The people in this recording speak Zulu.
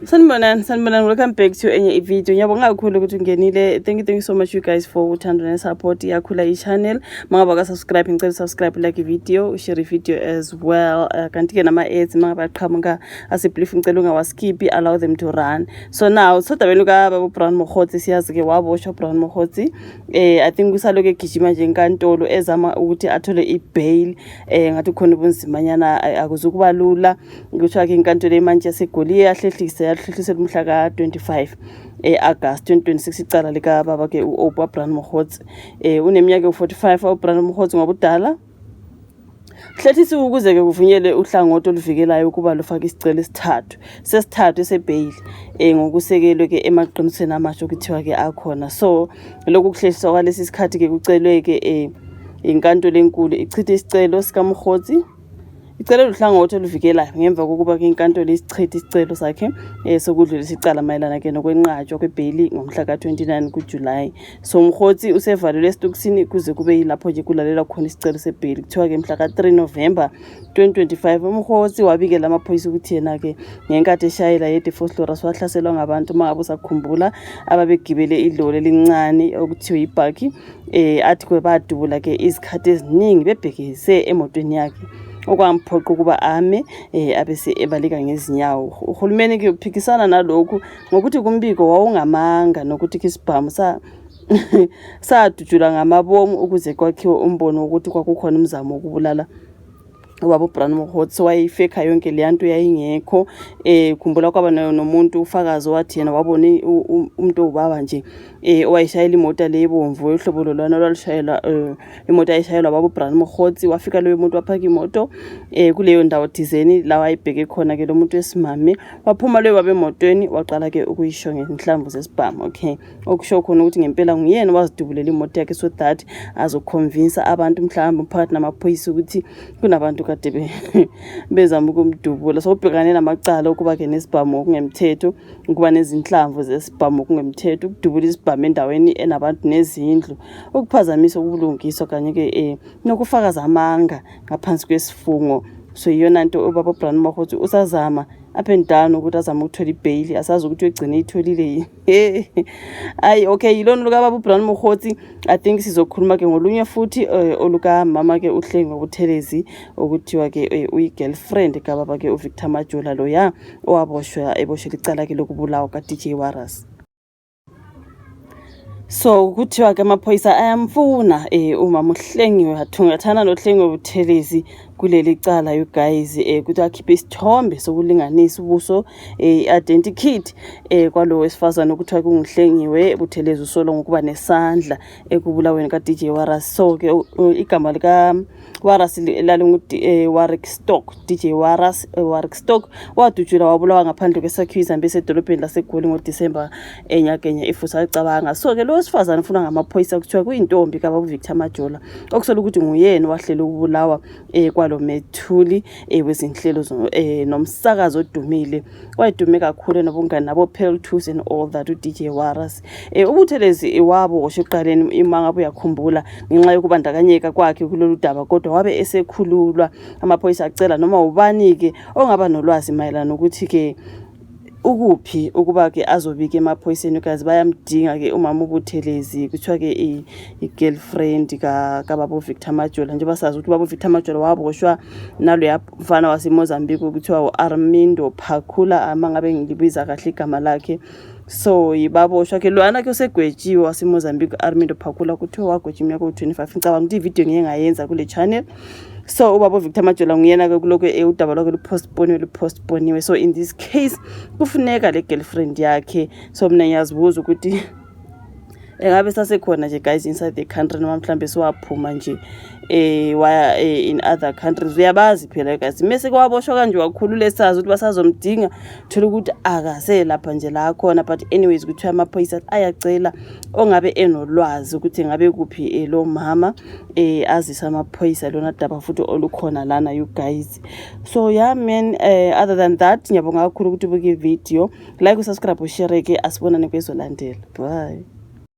Sanibonani, welcome back to enye video. Ngiyabonga kakhulu ukuthi ungenile. Thank you so much you guys for uthando and support yakhula i-channel. Mangaba ka subscribe, ngicela subscribe, like video, share video as well. Kanti ke nama ads mangaba qhamuka asibelief ngicela ungawaskip, allow them to run. So now sodabeni ka baba Brown Mokgotsi siyazi ke waboshwa Brown Mokgotsi. I think usaloke egijima nje enkantolo ezama ukuthi athole i-bail. Ngathi khona ubunzimanyana akuzukuba lula. Ngitshwa ke inkantolo emanje yaseGoli yahlehlisa umhla ka 25 August 2026 icala lika baba ke uOpa Brown Mokgotsi uneminyaka u45 uBrown Mokgotsi ngobudala hlehlisi ukuze ke kuvunyelwe uhlangothi oluvikelayo ukuba lufaka isicelo sesithathu sebail ngokusekelwe ke emaqinisweni amasho kuthiwa ke akhona. So lokhu kuhlehliswa kwalesi sikhathi ke kucelwe ke inkantolo enkulu ichithe isicelo sika Mokgotsi. Icelo luhlangothi oluvikelayo ngemva kokuba ke inkantolo isichithe isicelo sakhe sokudlulisa icala mayelana ke nokwenqatshwa kwebail ngomhla ka 29 kuJuly. So Mokgotsi usevalelwe esitokisini kuze kube yilapho nje kulalela khona isicelo sebail kuthiwa ke mhla ka 3 November 2025 Mokgotsi wabikela amaphoyisa ukuthi yena ke ngenkathi eshayela yeDeForest wahlaselwa ngabantu mangabo sakhumbula ababegibele idlole elincane okuthiwa ibhaki athi kwe badubula ke izikhathi eziningi bebhekise emotweni yakhe okwamphoqa ukuba ame abese ebaleka ngezinyawo. Uhulumeni ke uphikisana nalokhu ngokuthi kumbiko wawungamanga nokuthi isibhamu sadujula ngamabomu ukuze kwakhiwe umbono ukuthi kwakukhona umzamo wokubulala ubaba Brown Mokgotsi. Wayifeka yonke le nto yayingekho. Khumbula kwaba nomuntu ufakazi wathi yena wabona umuntu ubaba nje owayishayela imoto lebomvu ehlobo lolwana olwalishayela imoto ayishayelwa ubaba Brown Mokgotsi. Wafika leyo muntu waphaka imoto kuleyo ndawo thizeni la wayibheke khona ke lo muntu wesimame waphuma leyo babe emotweni waqala ke ukuyisho ngenhlamvu zesibhamu. Okay, okusho khona ukuthi ngempela nguyena wazidubulela imoto yakhe so that azoconvince abantu mhlawumbe phakathi namaphoyisa ukuthi kunabantu kade bezama ukumdubula. So ubhekane namacala ukuba ke nesibhamu okungemthetho, ukuba nezinhlamvu zesibhamu okungemthetho, ukudubula isibhamu endaweni enabantu nezindlu, ukuphazamisa ubulungiswa kanye ke nokufakaza amanga ngaphansi kwesifungo. So iyona nto ubaba Brown Mokgotsi usazama up and down ukuthi azama ukuthola ibail, asazi ukuthi egcine itholile. Okay, yilona luka baba Brown Mokgotsi. I think sizokhuluma ke ngolunye futhi oluka mama ke uHlengiwe Buthelezi okuthiwa ke uyi-girlfriend ka baba ke uVictor Majola loya owaboshwa eboshela icala ke lokubulawa ka DJ Warras. So kuthiwa ke amaphoyisa ayamfuna umama uHlengiwe hathungathana noHlengiwe Buthelezi kuleli cala you guys ukuthi akhiphe isithombe sokulinganisa ubuso identikit kwalo wesifazana ukuthiwa kunguHlengiwe Buthelezi usolo ngokuba nesandla ekubulaweni ka DJ Warras. So ke igama lika Warras lalingu Warwick Stock, DJ Warras Warwick Stock wadutshula wabulawa ngaphandle kwesakhiwo izambe esedolobheni laseGoli ngoDisemba enyakenye ifusa licabanga. So ke lo wesifazana ufuna ngamaphoyisa kuthiwa kuyintombi ka baba Victor Majola okusola ukuthi nguyena wahlela ukubulawa kwalo methuli wezinhlelo nomsakazo odumile wayedume kakhulu nobungani nabo Pearl Tools and all that uDJ Warras. uButhelezi wabo oshiqaleni imanga uyakhumbula ngenxa yokubandakanyeka kwakhe kulolu daba kodwa wabe esekhululwa. Amaphoyisa acela noma ubani ke ongaba nolwazi mayelana ukuthi ke ukuphi ukuba ke azobika emaphoyiseni guys bayamdinga ke umama uButhelezi kuthiwa ke i-girlfriend ka baba Victor Majola nje basazi ukuthi baba Victor Majola waboshwa nalo yafana waseMozambique ukuthiwa uArmindo Phakula mangabe ngilibiza kahle igama lakhe. So yibaboshwa ke lwana ke usegwetshiwe waseMozambique Armindo Phakula kuthiwa wagwetshiwa iminyaka u25. Ngicabanga ukuthi ivideo ngeke ngayenza kule channel. So ubaba Victor Majola nguyena ke kuloko udaba lwakhe lupostponiwe. So in this case kufuneka le girlfriend yakhe. So mina ngiyazibuza ukuthi engabe sasekhona nje guys inside the country noma mhlambe siwaphuma nje waya in other countries. Uyabazi phela guys mase kwaboshwa kanje wakhulula esazi ukuthi basazomdinga thola ukuthi akase lapha nje la khona. But anyways kuthiwa amaphoyisa ayacela ongabe enolwazi ukuthi ngabe kuphi lo mama azisa amaphoyisa lona daba futhi olukhona lana you guys. So yeah man, other than that ngiyabonga kakhulu ukuthi ubuke video, like, subscribe, share ke asibonane kwezolandela. Bye.